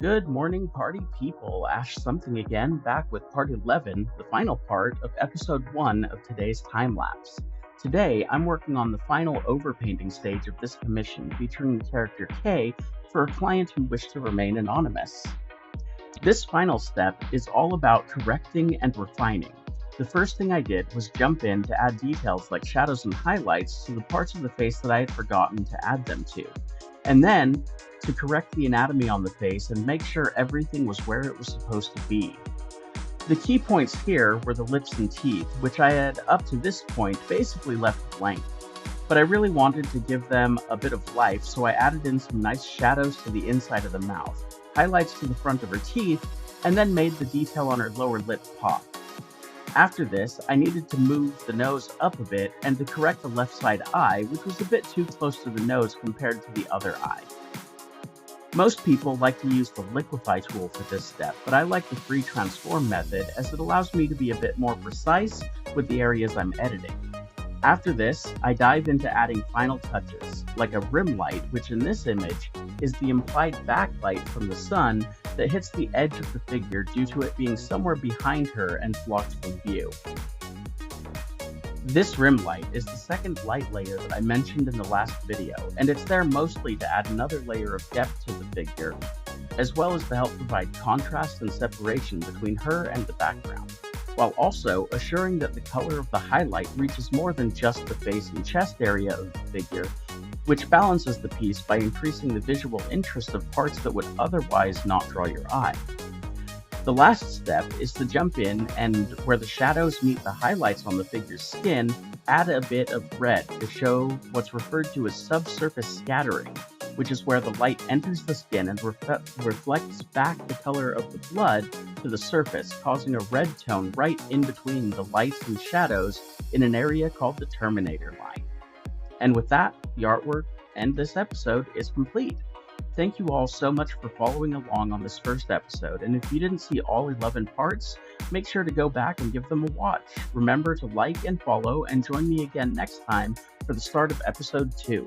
Good morning, party people. Ash something again, back with part 11, the final part of episode 1 of today's time lapse. Today, I'm working on the final overpainting stage of this commission featuring the character K for a client who wished to remain anonymous. This final step is all about correcting and refining. The first thing I did was jump in to add details like shadows and highlights to the parts of the face that I had forgotten to add them to. And then to correct the anatomy on the face and make sure everything was where it was supposed to be. The key points here were the lips and teeth, which I had up to this point basically left blank. But I really wanted to give them a bit of life, so I added in some nice shadows to the inside of the mouth, highlights to the front of her teeth, and then made the detail on her lower lip pop. After this, I needed to move the nose up a bit and to correct the left side eye, which was a bit too close to the nose compared to the other eye. Most people like to use the liquify tool for this step, but I like the free transform method as it allows me to be a bit more precise with the areas I'm editing. After this, I dive into adding final touches, like a rim light, which in this image is the implied backlight from the sun that hits the edge of the figure due to it being somewhere behind her and blocked from view. This rim light is the second light layer that I mentioned in the last video, and it's there mostly to add another layer of depth to the figure, as well as to help provide contrast and separation between her and the background, while also assuring that the color of the highlight reaches more than just the face and chest area of the figure, which balances the piece by increasing the visual interest of parts that would otherwise not draw your eye. The last step is to jump in and, where the shadows meet the highlights on the figure's skin, add a bit of red to show what's referred to as subsurface scattering, which is where the light enters the skin and reflects back the color of the blood to the surface, causing a red tone right in between the lights and shadows in an area called the Terminator line. And with that, the artwork and this episode is complete. Thank you all so much for following along on this first episode, and if you didn't see all 11 parts, make sure to go back and give them a watch. Remember to like and follow, and join me again next time for the start of episode 2.